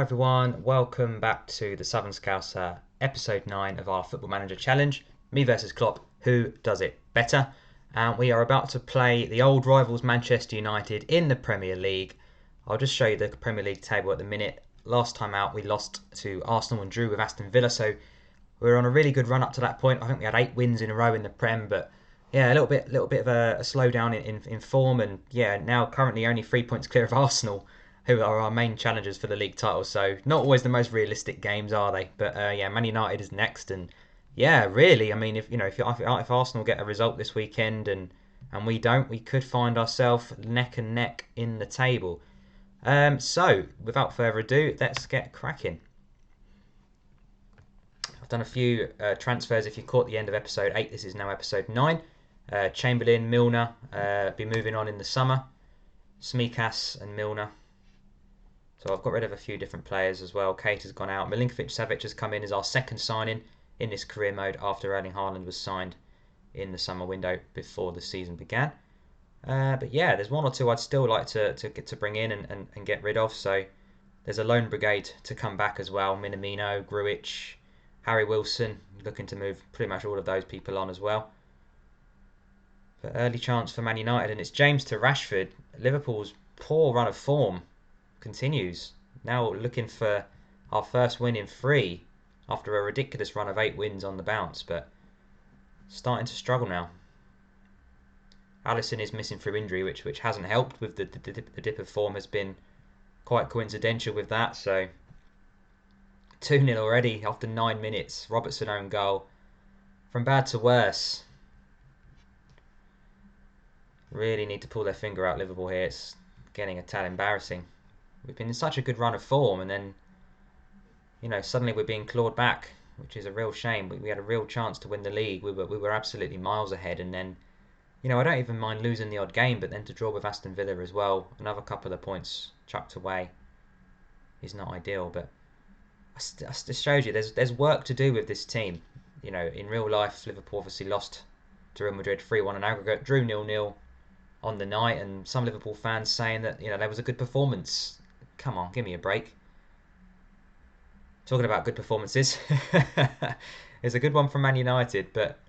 Everyone, welcome back to the Southern Scouser episode 9 of our Football Manager Challenge. Me versus Klopp, who does it better? And we are about to play the old rivals Manchester United in the Premier League. I'll just show you the Premier League table at the minute. Last time out we lost to Arsenal and drew with Aston Villa, so we were on a really good run up to that point. I think we had 8 wins in a row in the Prem, but yeah, a little bit of a slowdown in form, and yeah, now currently only 3 points clear of Arsenal, who are our main challengers for the league title. So not always the most realistic games, are they? But yeah, Man United is next, and yeah, really, I mean, if Arsenal get a result this weekend and we don't, we could find ourselves neck and neck in the table. So without further ado, let's get cracking. I've done a few transfers. If you caught the end of episode 8, this is now episode 9. Chamberlain, Milner be moving on in the summer. Smikas and Milner. So I've got rid of a few different players as well. Kate has gone out. Milinkovic-Savic has come in as our second signing in this career mode after Erling Haaland was signed in the summer window before the season began. But yeah, there's one or two I'd still like to bring in and get rid of. So there's a loan brigade to come back as well. Minamino, Grujic, Harry Wilson, looking to move pretty much all of those people on as well. But early chance for Man United, and it's James to Rashford. Liverpool's poor run of form continues. Now looking for our first win in 3 after a ridiculous run of 8 wins on the bounce, but starting to struggle now. Alisson is missing through injury, which hasn't helped with the dip of form. Has been quite coincidental with that. So 2-0 already after 9 minutes. Robertson own goal. From bad to worse. Really need to pull their finger out, Liverpool here. It's getting a tad embarrassing. We've been in such a good run of form, and then, suddenly we're being clawed back, which is a real shame. We had a real chance to win the league. We were absolutely miles ahead, and then, I don't even mind losing the odd game, but then to draw with Aston Villa as well, another couple of points chucked away is not ideal. But I just showed you there's work to do with this team. In real life, Liverpool obviously lost to Real Madrid 3-1 in aggregate, drew 0-0 on the night, and some Liverpool fans saying that there was a good performance. Come on, give me a break. Talking about good performances, it's a good one from Man United, but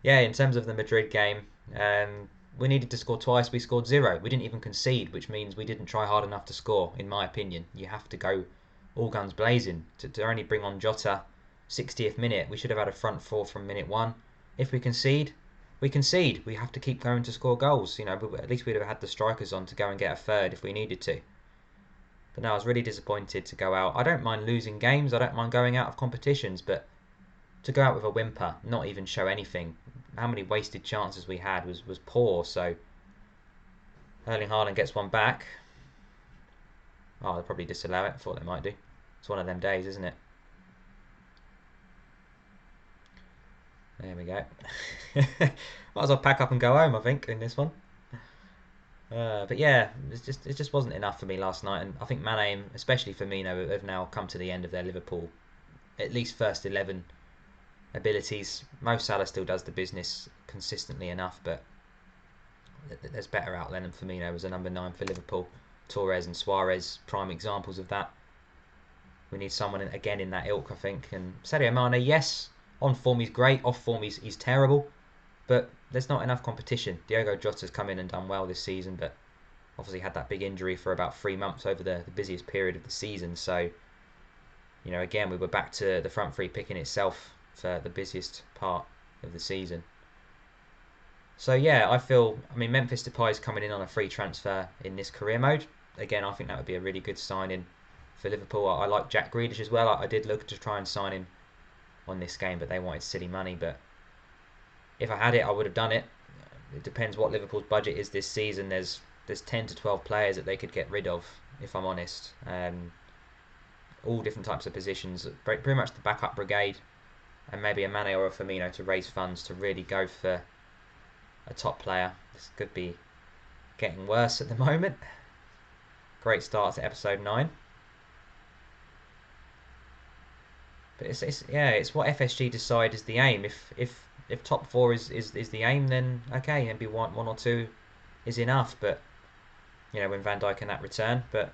yeah, in terms of the Madrid game, we needed to score twice. We scored 0. We didn't even concede, which means we didn't try hard enough to score, in my opinion. You have to go all guns blazing to only bring on Jota 60th minute. We should have had a front 4 from minute 1. If we concede, we concede. We have to keep going to score goals. At least we'd have had the strikers on to go and get a third if we needed to. But no, I was really disappointed to go out. I don't mind losing games. I don't mind going out of competitions. But to go out with a whimper, not even show anything. How many wasted chances we had was poor. So Erling Haaland gets one back. Oh, they'll probably disallow it. I thought they might do. It's one of them days, isn't it? There we go. Might as well pack up and go home, I think, in this one. But yeah, it just wasn't enough for me last night, and I think Mane, especially Firmino, have now come to the end of their Liverpool, at least first 11 abilities. Mo Salah still does the business consistently enough, but there's better out there than Firmino as a number 9 for Liverpool. Torres and Suarez, prime examples of that. We need someone again in that ilk, I think. And Sadio Mane, yes, on form he's great, off form he's terrible. But there's not enough competition. Diogo Jota's come in and done well this season, but obviously had that big injury for about 3 months over the busiest period of the season. So, again, we were back to the front three picking itself for the busiest part of the season. So yeah, Memphis Depay's coming in on a free transfer in this career mode. Again, I think that would be a really good signing for Liverpool. I like Jack Grealish as well. I did look to try and sign him on this game, but they wanted silly money. But if I had it, I would have done it. It depends what Liverpool's budget is this season. There's 10 to 12 players that they could get rid of, if I'm honest. All different types of positions. Pretty much the backup brigade, and maybe a Mane or a Firmino to raise funds to really go for a top player. This could be getting worse at the moment. Great start to episode 9. But it's what FSG decide is the aim. If top 4 is the aim, then okay, maybe one or 2 is enough. But when Van Dijk and that return, but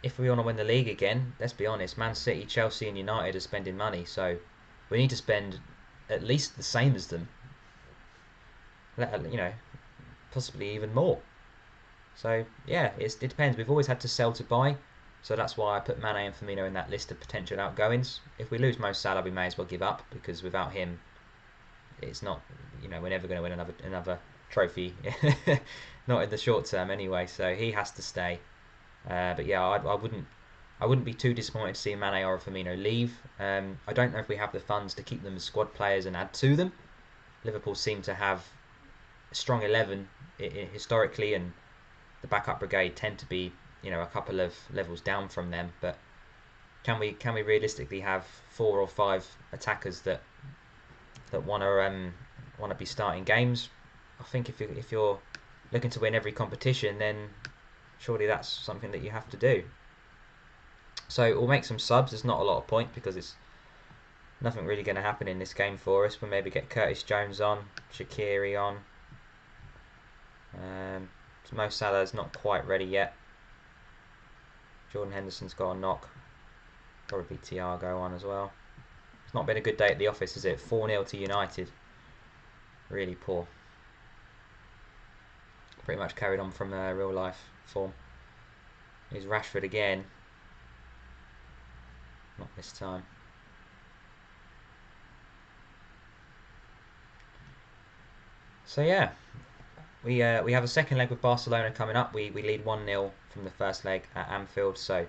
if we want to win the league again, let's be honest, Man City, Chelsea and United are spending money, so we need to spend at least the same as them. You know, possibly even more. So yeah, it depends. We've always had to sell to buy, so that's why I put Mane and Firmino in that list of potential outgoings. If we lose Mo Salah, we may as well give up, because without him, it's not, you know, we're never going to win another trophy, not in the short term anyway. So he has to stay. But yeah, I wouldn't be too disappointed to see Mane or Firmino leave. I don't know if we have the funds to keep them as squad players and add to them. Liverpool seem to have a strong 11 historically, and the backup brigade tend to be, you know, a couple of levels down from them. But can we realistically have 4 or 5 attackers that want to be starting games? I think if you're looking to win every competition, then surely that's something that you have to do. So we'll make some subs. There's not a lot of point, because it's nothing really going to happen in this game for us. We'll maybe get Curtis Jones on, Shaqiri on. Mo Salah's not quite ready yet. Jordan Henderson's got a knock. Probably Thiago on as well. It's not been a good day at the office, is it? 4-0 to United. Really poor. Pretty much carried on from real life form. Here's Rashford again. Not this time. So yeah, we have a second leg with Barcelona coming up. We lead 1-0 from the first leg at Anfield, so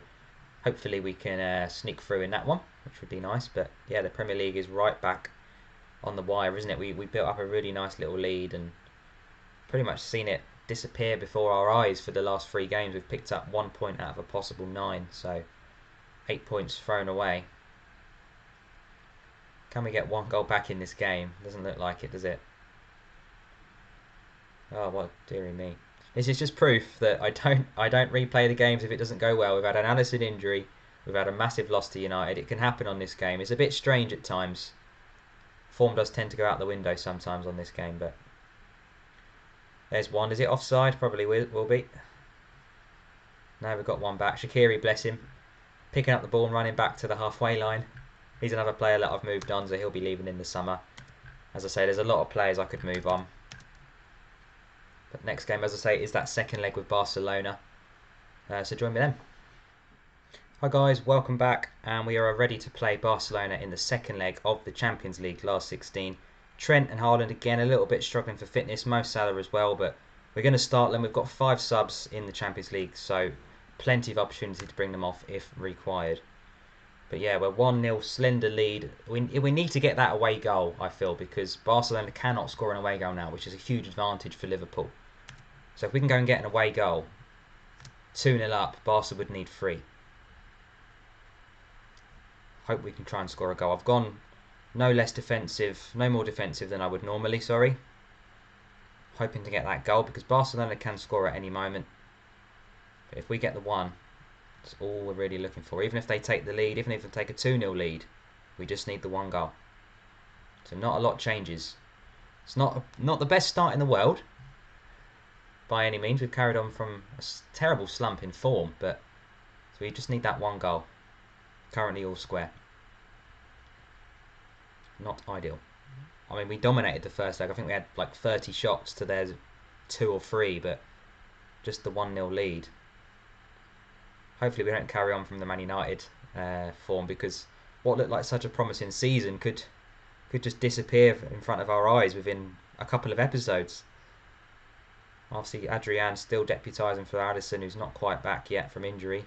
hopefully we can sneak through in that one, which would be nice. But yeah, the Premier League is right back on the wire, isn't it? We built up a really nice little lead and pretty much seen it disappear before our eyes for the last 3 games. We've picked up 1 point out of a possible 9, so 8 points thrown away. Can we get 1 goal back in this game? Doesn't look like it, does it? Oh, well, dearie me. This is just proof that I don't replay the games if it doesn't go well. We've had an Alisson injury. We've had a massive loss to United. It can happen on this game. It's a bit strange at times. Form does tend to go out the window sometimes on this game, but there's one. Is it offside? Probably will be. No, we've got 1 back. Shaqiri, bless him, picking up the ball and running back to the halfway line. He's another player that I've moved on, so he'll be leaving in the summer. As I say, there's a lot of players I could move on. But next game, as I say, is that second leg with Barcelona. So join me then. Hi guys, welcome back, and we are ready to play Barcelona in the second leg of the Champions League last 16. Trent and Haaland again a little bit struggling for fitness, Mo Salah as well, but we're going to start them. We've got 5 subs in the Champions League, so plenty of opportunity to bring them off if required. But yeah, we're 1-0 slender lead. We need to get that away goal, I feel, because Barcelona cannot score an away goal now, which is a huge advantage for Liverpool. So if we can go and get an away goal, 2-0 up, Barca would need 3. Hope we can try and score a goal. I've gone no more defensive than I would normally, sorry. Hoping to get that goal, because Barcelona can score at any moment. But if we get the 1, that's all we're really looking for. Even if they take the lead, even if they take a 2-0 lead, we just need the 1 goal. So not a lot changes. It's not the best start in the world by any means. We've carried on from a terrible slump in form, but so we just need that 1 goal. Currently all square. Not ideal. I mean, we dominated the first leg. I think we had like 30 shots to their 2 or 3, but just the 1-0 lead. Hopefully we don't carry on from the Man United form, because what looked like such a promising season could just disappear in front of our eyes within a couple of episodes. Obviously, Adrian's still deputising for Alisson, who's not quite back yet from injury.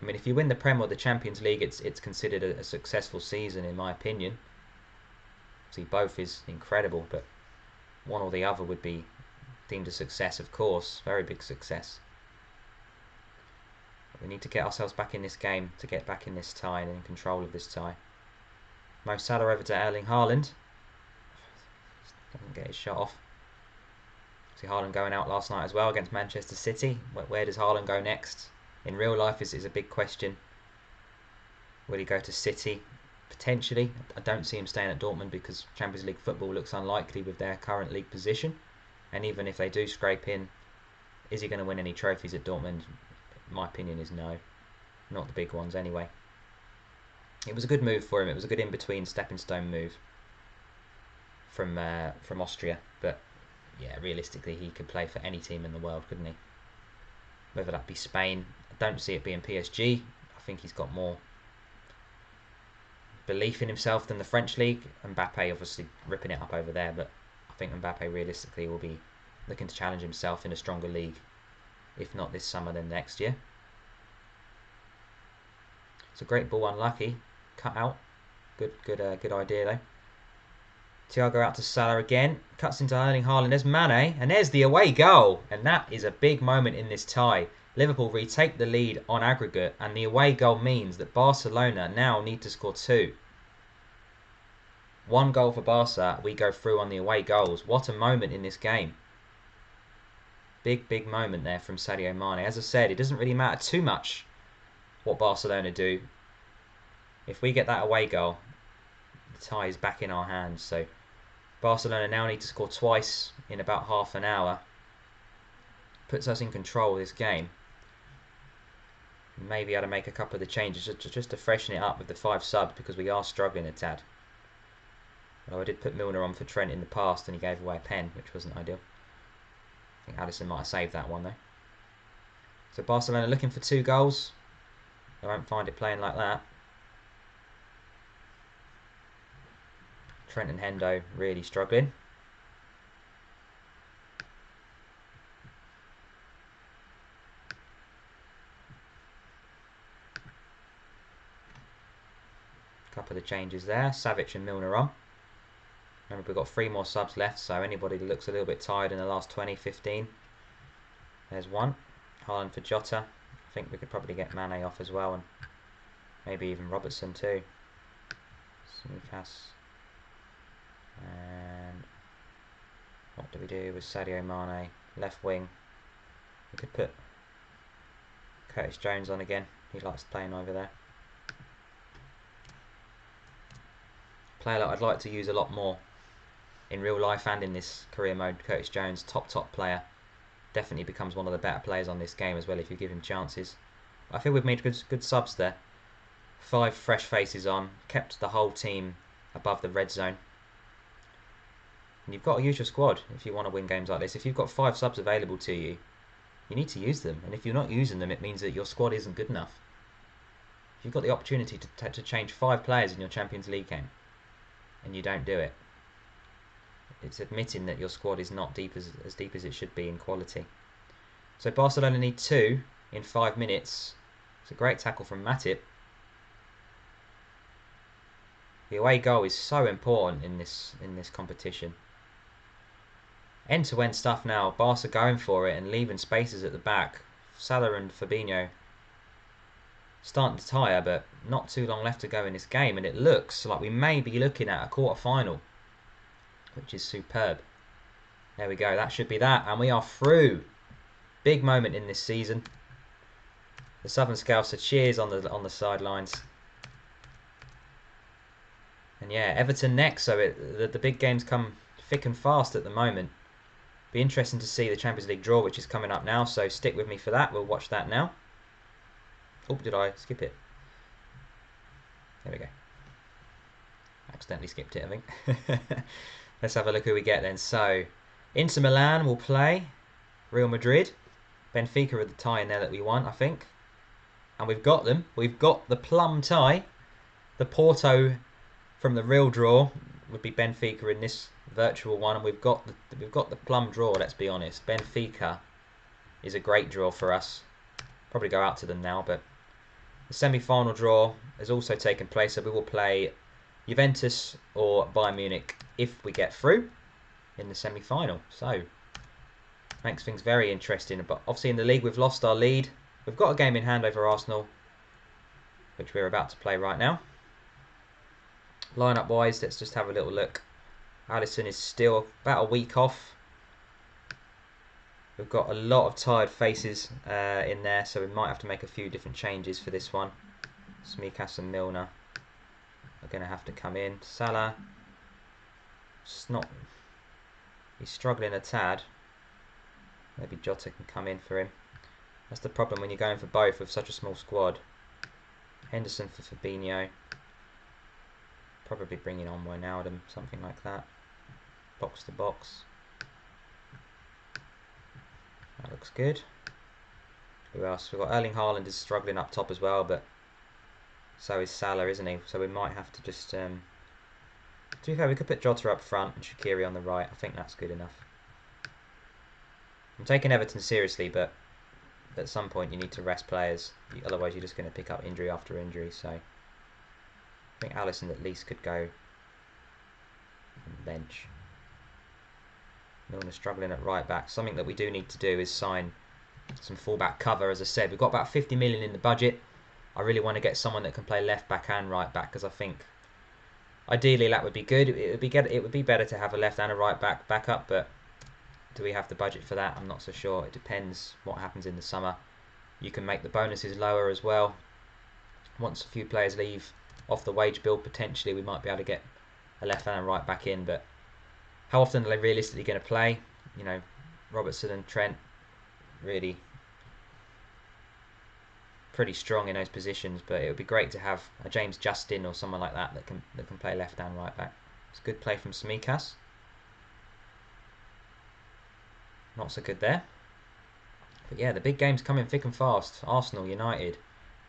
I mean, if you win the Prem or the Champions League, it's considered a successful season, in my opinion. See, both is incredible, but one or the other would be deemed a success, of course. Very big success. But we need to get ourselves back in this game to get back in this tie and in control of this tie. Mo Salah over to Erling Haaland. Doesn't get his shot off. See Haaland going out last night as well against Manchester City. Where does Haaland go next? In real life is a big question. Will he go to City? Potentially. I don't see him staying at Dortmund, because Champions League football looks unlikely with their current league position. And even if they do scrape in, is he going to win any trophies at Dortmund? my opinion is no. Not the big ones anyway. It was a good move for him. It was a good in-between stepping stone move from Austria. But yeah, realistically, he could play for any team in the world, couldn't he? Whether that be Spain. I don't see it being PSG. I think he's got more belief in himself than the French league. Mbappe obviously ripping it up over there, but I think Mbappe realistically will be looking to challenge himself in a stronger league, if not this summer, then next year. It's a great ball, unlucky. Cut out. Good idea though. Thiago out to Salah again. Cuts into Erling Haaland. There's Mane. And there's the away goal. And that is a big moment in this tie. Liverpool retake the lead on aggregate. And the away goal means that Barcelona now need to score 2. 1 goal for Barca. We go through on the away goals. What a moment in this game. Big moment there from Sadio Mane. As I said, it doesn't really matter too much what Barcelona do. If we get that away goal, the tie is back in our hands. So Barcelona now need to score twice in about half an hour. Puts us in control of this game. Maybe able to make a couple of the changes just to freshen it up with the 5 subs, because we are struggling a tad. Although I did put Milner on for Trent in the past and he gave away a pen, which wasn't ideal. I think Alisson might have saved that one though. So Barcelona looking for 2 goals. I won't find it playing like that. Trent and Hendo really struggling. Couple of the changes there. Savic and Milner on. Remember, we've got 3 more subs left, so anybody that looks a little bit tired in the last 20, 15. There's one. Haaland for Jota. I think we could probably get Mane off as well, and maybe even Robertson too. Smikas. And what do we do with Sadio Mane? Left wing. We could put Curtis Jones on again. He likes playing over there. Player that I'd like to use a lot more in real life and in this career mode. Curtis Jones, top player. Definitely becomes one of the better players on this game as well if you give him chances. I feel we've made good subs there. 5 fresh faces on. Kept the whole team above the red zone. And you've got to use your squad if you want to win games like this. If you've got 5 subs available to you, you need to use them. And if you're not using them, it means that your squad isn't good enough. If you've got the opportunity to change 5 players in your Champions League game, and you don't do it, it's admitting that your squad is not as deep as it should be in quality. So Barcelona need 2 in 5 minutes. It's a great tackle from Matip. The away goal is so important in this competition. End-to-end stuff now. Barca going for it and leaving spaces at the back. Salah and Fabinho starting to tire, but not too long left to go in this game, and it looks like we may be looking at a quarter-final, which is superb. There we go. That should be that, and we are through. Big moment in this season. The Southern Scouser cheers on the sidelines. And yeah, Everton next, so the big games come thick and fast at the moment. Be interesting to see the Champions League draw, which is coming up now, so stick with me for that. We'll watch that now. Oh, did I skip it? There we go. Accidentally skipped it, I think. Let's have a look who we get then. So, Inter Milan will play Real Madrid. Benfica are the tie in there that we want, I think. And we've got them. We've got the plum tie. The Porto from the real draw would be Benfica in this virtual one, and we've got the plum draw. Let's be honest. Benfica is a great draw for us. Probably go out to them now, but the semi-final draw has also taken place, so we will play Juventus or Bayern Munich if we get through in the semi-final. So makes things very interesting. But obviously in the league we've lost our lead. We've got a game in hand over Arsenal, which we're about to play right now. Line-up wise, let's just have a little look. Alisson is still about a week off. We've got a lot of tired faces in there, so we might have to make a few different changes for this one. Smikas and Milner are going to have to come in. Salah, he's struggling a tad. Maybe Jota can come in for him. That's the problem when you're going for both with such a small squad. Henderson for Fabinho. Probably bringing on Wijnaldum, something like that. Box to box. That looks good. Who else? We've got Erling Haaland is struggling up top as well, but so is Salah, isn't he? So we might have to just... to be fair, we could put Jota up front and Shaqiri on the right. I think that's good enough. I'm taking Everton seriously, but at some point you need to rest players. Otherwise you're just going to pick up injury after injury. So I think Alisson at least could go on the bench. Milner's struggling at right back. Something that we do need to do is sign some fullback cover. As I said, we've got about 50 million in the budget. I really want to get someone that can play left back and right back, because I think ideally that would be good. It would be better to have a left and a right back backup, but do we have the budget for that? I'm not so sure. It depends what happens in the summer. You can make the bonuses lower as well. Once a few players leave off the wage bill, potentially we might be able to get a left and a right back in, but how often are they realistically going to play? You know, Robertson and Trent really pretty strong in those positions, but it would be great to have a James Justin or someone like that that can play left and right back. It's a good play from Smikas. Not so good there. But yeah, the big games coming thick and fast. Arsenal, United,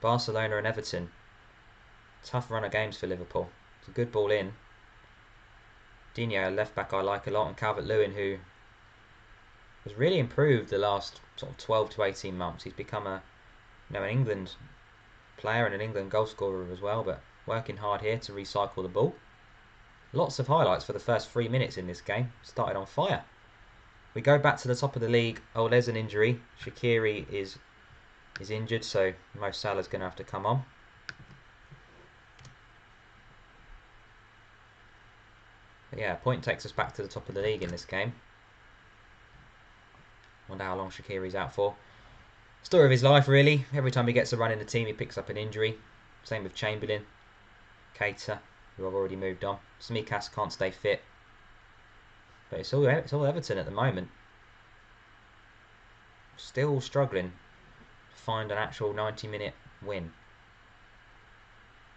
Barcelona and Everton. Tough run of games for Liverpool. It's a good ball in. Dino, left back I like a lot, and Calvert-Lewin, who has really improved the last sort of 12 to 18 months. He's become an England player and an England goal scorer as well, but working hard here to recycle the ball. Lots of highlights for the first 3 minutes in this game. Started on fire. We go back to the top of the league. Oh, there's an injury. Shaqiri is injured, so Mo Salah's going to have to come on. But yeah, a point takes us back to the top of the league in this game. Wonder how long Shaqiri's out for. Story of his life, really. Every time he gets a run in the team, he picks up an injury. Same with Chamberlain, Keita, who I've already moved on. Smikas can't stay fit. But it's all Everton at the moment. Still struggling to find an actual 90-minute win.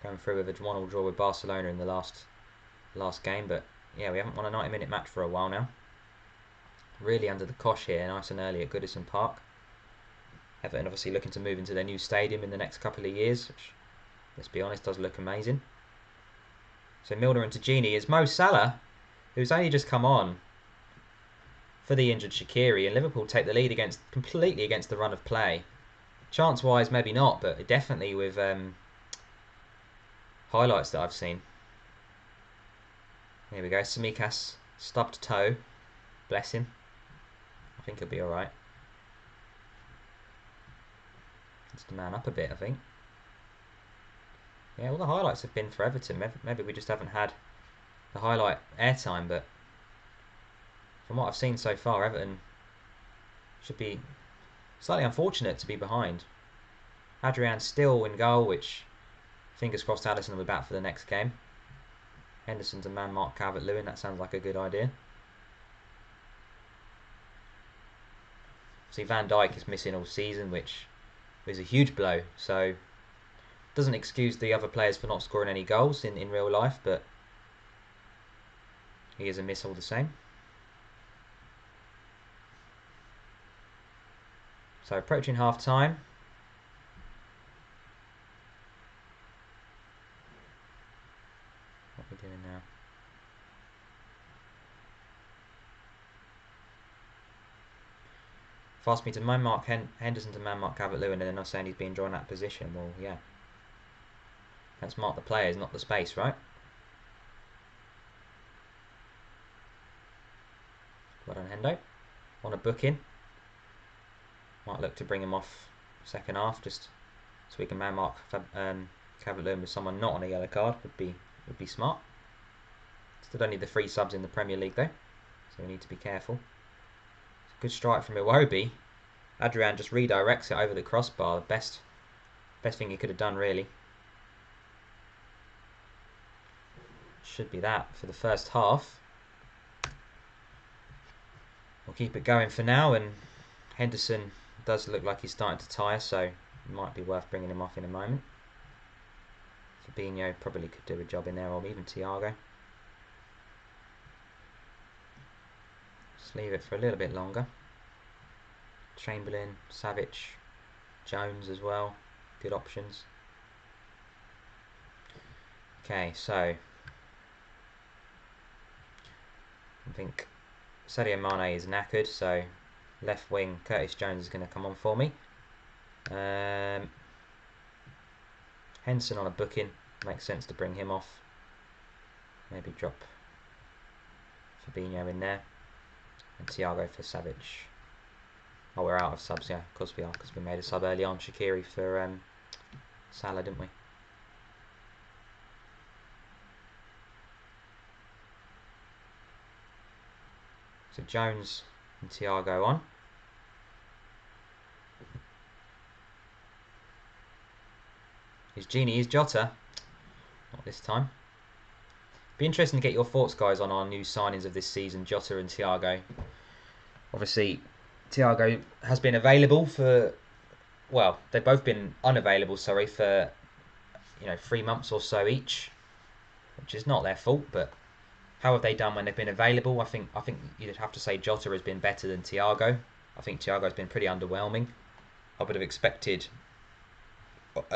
Going through with a 1-1 draw with Barcelona in the last game, but yeah, we haven't won a 90-minute match for a while now. Really under the cosh here, nice and early at Goodison Park. Everton obviously looking to move into their new stadium in the next couple of years, which, let's be honest, does look amazing. So Milner and Tagini is Mo Salah, who's only just come on for the injured Shaqiri, and Liverpool take the lead completely against the run of play. Chance-wise, maybe not, but definitely with highlights that I've seen. Here we go, Samikas, stubbed toe, bless him. I think he'll be alright. Needs to man up a bit, I think. Yeah, all the highlights have been for Everton. Maybe we just haven't had the highlight airtime, but from what I've seen so far, Everton should be slightly unfortunate to be behind. Adrian's still in goal, which fingers crossed Alisson will be back for the next game. Henderson to man mark Calvert-Lewin, that sounds like a good idea. See, Van Dijk is missing all season, which is a huge blow, so doesn't excuse the other players for not scoring any goals in real life, but he is a miss all the same. So approaching half time. What are we doing now? Asked me to man mark Henderson to man mark Calvert-Lewin, and then I'm saying he's being drawn out of position. Well, yeah. Let's mark the players, not the space, right? Well done, Hendo. Want a booking. Might look to bring him off second half, just so we can man mark Calvert-Lewin with someone not on a yellow card. Would be smart. Still don't need the 3 subs in the Premier League though, so we need to be careful. Good strike from Iwobi. Adrian just redirects it over the crossbar. The best thing he could have done, really. Should be that for the first half. We'll keep it going for now, and Henderson does look like he's starting to tire, so it might be worth bringing him off in a moment. Fabinho probably could do a job in there, or even Thiago. Just leave it for a little bit longer. Chamberlain, Savic, Jones as well. Good options. Okay, so I think Sadio Mane is knackered, so left wing Curtis Jones is going to come on for me. Henson on a booking, makes sense to bring him off. Maybe drop Fabinho in there, and Thiago for Savic. Oh, we're out of subs, yeah, of course we are, because we made a sub early on. Shaqiri for Salah, didn't we? So Jones and Thiago on. His genie is Jota. Not this time. Be interesting to get your thoughts, guys, on our new signings of this season, Jota and Thiago. Obviously, Thiago has been available for, well, they've both been unavailable, sorry, for 3 months or so each, which is not their fault. But how have they done when they've been available? I think you'd have to say Jota has been better than Thiago. I think Thiago's been pretty underwhelming. I would have expected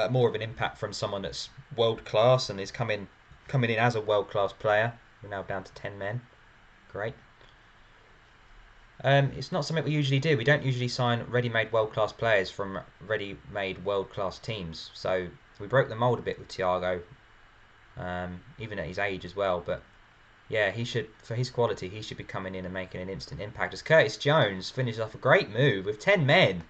more of an impact from someone that's world class and is coming in as a world class player. We're now down to 10 men. Great. It's not something we usually do. We don't usually sign ready-made world-class players from ready-made world-class teams. So we broke the mould a bit with Thiago, even at his age as well. But yeah, he should, for his quality, he should be coming in and making an instant impact. As Curtis Jones finishes off a great move with 10 men.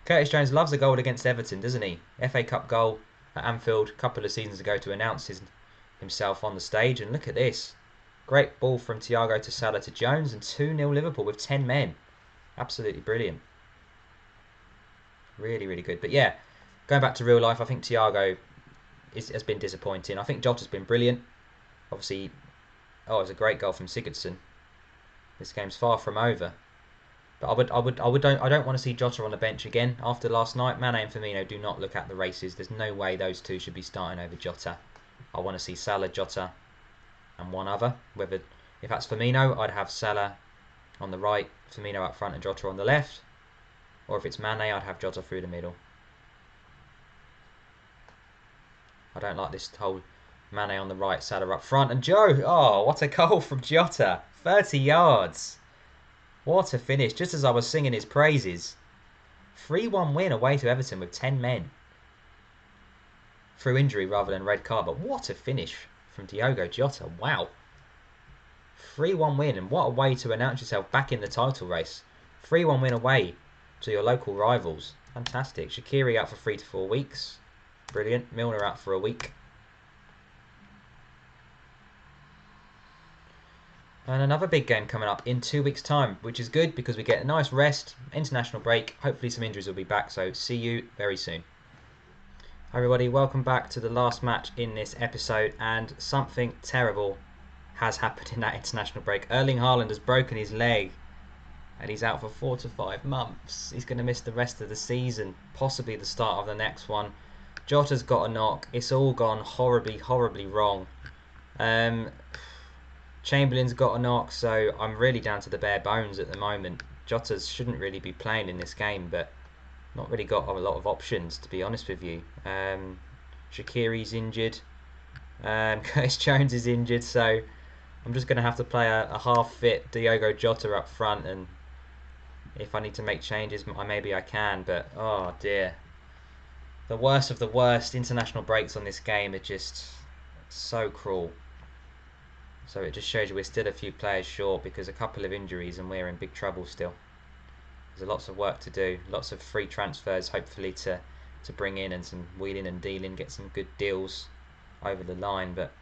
Curtis Jones loves a goal against Everton, doesn't he? FA Cup goal at Anfield a couple of seasons ago to announce himself on the stage. And look at this. Great ball from Thiago to Salah to Jones, and 2-0 Liverpool with 10 men. Absolutely brilliant. Really, really good. But yeah, going back to real life, I think Thiago has been disappointing. I think Jota's been brilliant. Obviously, it was a great goal from Sigurdsson. This game's far from over. But I don't want to see Jota on the bench again after last night. Mane and Firmino do not look at the races. There's no way those two should be starting over Jota. I want to see Salah, Jota, and one other. If that's Firmino, I'd have Salah on the right, Firmino up front and Jota on the left. Or if it's Mane, I'd have Jota through the middle. I don't like this whole Mane on the right, Salah up front. And Joe, oh, what a goal from Jota. 30 yards. What a finish, just as I was singing his praises. 3-1 win away to Everton with 10 men. Through injury rather than red card, but what a finish from Diogo Jota. Wow. 3-1 win, and what a way to announce yourself back in the title race. 3-1 win away to your local rivals. Fantastic. Shaqiri out for 3 to 4 weeks. Brilliant. Milner out for a week. And another big game coming up in 2 weeks' time, which is good because we get a nice rest, international break. Hopefully some injuries will be back, so see you very soon. Hi everybody, welcome back to the last match in this episode, and something terrible has happened in that international break. Erling Haaland has broken his leg and he's out for 4 to 5 months. He's going to miss the rest of the season, possibly the start of the next one. Jota's got a knock. It's all gone horribly, horribly wrong. Chamberlain's got a knock, so I'm really down to the bare bones at the moment. Jota shouldn't really be playing in this game, but not really got a lot of options, to be honest with you. Shaqiri's injured. Curtis Jones is injured, so I'm just going to have to play a half-fit Diogo Jota up front, and if I need to make changes, maybe I can, but oh dear. The worst of the worst international breaks on this game are just so cruel. So it just shows you we're still a few players short because a couple of injuries and we're in big trouble still. There's lots of work to do, lots of free transfers hopefully to bring in, and some wheeling and dealing, get some good deals over the line. But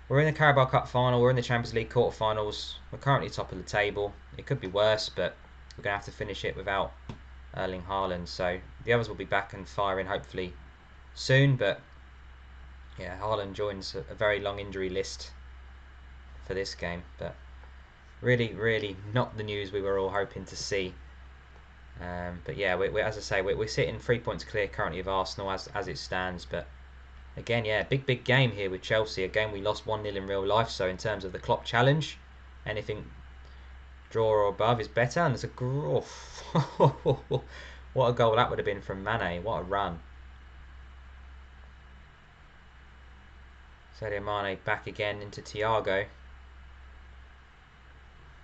we're in the Carabao Cup final, we're in the Champions League quarterfinals, we're currently top of the table. It could be worse, but we're going to have to finish it without Erling Haaland. So the others will be back and firing hopefully soon, but yeah, Haaland joins a very long injury list for this game, but really, really not the news we were all hoping to see. But yeah, as I say, we're sitting 3 points clear currently of Arsenal as it stands. But again, yeah, big game here with Chelsea. A game we lost 1-0 in real life. So in terms of the Klopp challenge, anything draw or above is better. And there's a what a goal that would have been from Mane. What a run. Sadio Mane back again into Thiago.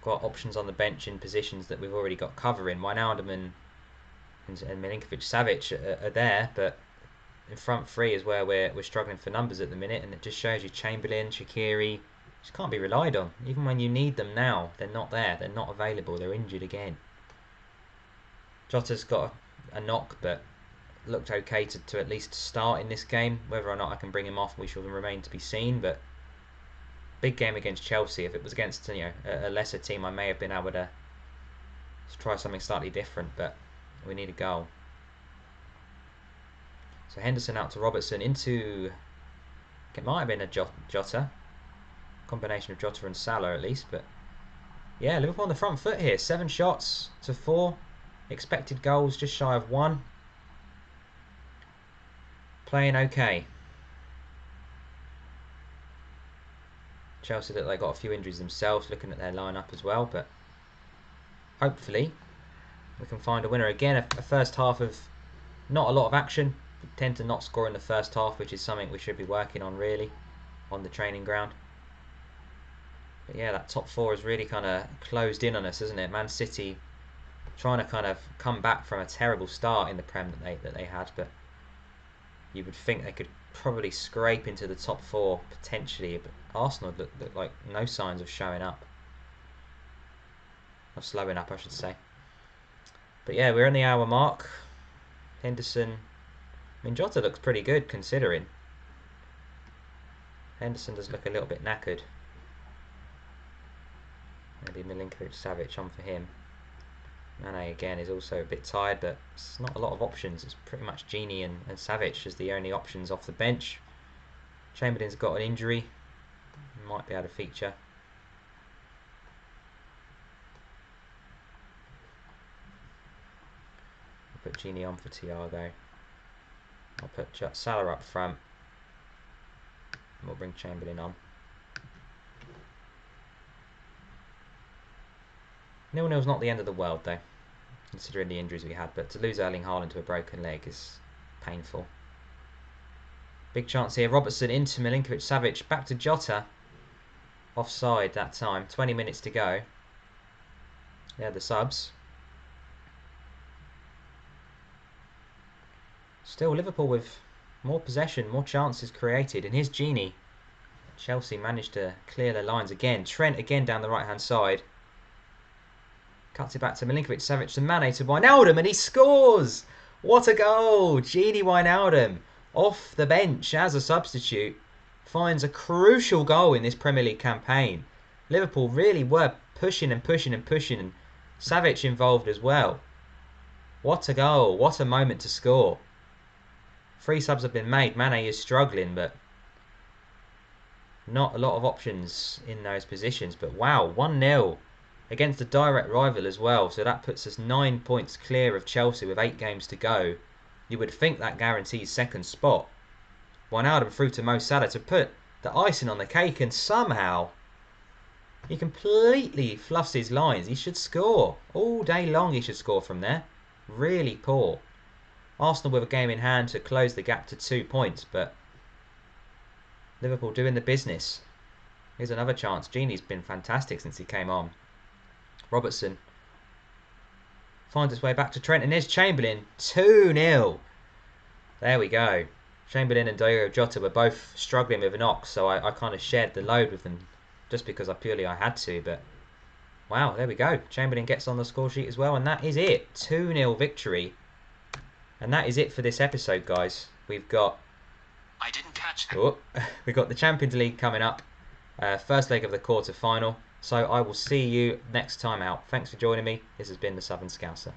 Got options on the bench in positions that we've already got cover in. Wijnaldum and Milinkovic-Savic are there, but in front three is where we're struggling for numbers at the minute, and it just shows you Chamberlain, Shaqiri just can't be relied on. Even when you need them now, they're not there. They're not available. They're injured again. Jota's got a knock, but looked okay to at least start in this game. Whether or not I can bring him off, we shall remain to be seen. But big game against Chelsea. If it was against a lesser team, I may have been able to try something slightly different, but we need a goal. So Henderson out to Robertson into, it might have been a Jota. Combination of Jota and Salah at least, but yeah, Liverpool on the front foot here. 7 shots to 4. Expected goals just shy of 1. Playing okay. Chelsea, that they got a few injuries themselves, looking at their lineup as well, but hopefully we can find a winner. Again, a first half of not a lot of action. We tend to not score in the first half, which is something we should be working on really on the training ground. But yeah, that top 4 has really kind of closed in on us, isn't it? Man City trying to kind of come back from a terrible start in the Prem that they had, but you would think they could probably scrape into the top 4 potentially, but Arsenal look like no signs of showing up. Of slowing up, I should say. But yeah, we're in the hour mark. Henderson, I mean, Jota looks pretty good considering. Henderson does look a little bit knackered. Maybe Milinkovic-Savic on for him. Mane again is also a bit tired, but it's not a lot of options. It's pretty much Gini and Savic as the only options off the bench. Chamberlain's got an injury. Might be able to feature. I'll put Gini on for Thiago. I'll put Salah up front. And we'll bring Chamberlain on. 0-0's not the end of the world though, considering the injuries we had, but to lose Erling Haaland to a broken leg is painful. Big chance here. Robertson into Milinkovic-Savic. Back to Jota. Offside that time. 20 minutes to go. They're the subs. Still Liverpool with more possession, more chances created. And here's Gini. Chelsea managed to clear their lines again. Trent again down the right hand side. Cuts it back to Milinkovic-Savic to Mane to Wijnaldum, and he scores! What a goal! Gini Wijnaldum, off the bench as a substitute, finds a crucial goal in this Premier League campaign. Liverpool really were pushing and pushing and pushing, and Savic involved as well. What a goal! What a moment to score. 3 subs have been made. Mane is struggling, but not a lot of options in those positions. But wow, 1-0. Against a direct rival as well, so that puts us 9 points clear of Chelsea with 8 games to go. You would think that guarantees second spot. Wijnaldum through to Mo Salah to put the icing on the cake, and somehow he completely fluffs his lines. He should score. All day long he should score from there. Really poor. Arsenal with a game in hand to close the gap to 2 points, but Liverpool doing the business. Here's another chance. Gini's been fantastic since he came on. Robertson finds its way back to Trent, and there's Chamberlain. 2-0. There we go. Chamberlain and Diogo Jota were both struggling with an ox, so I kind of shared the load with them just because I had to. But wow, there we go. Chamberlain gets on the score sheet as well, and that is it. 2-0 victory. And that is it for this episode, guys. We've got... I didn't catch that. Oh, we've got the Champions League coming up. First leg of the quarter-final. So I will see you next time out. Thanks for joining me. This has been the Southern Scouser.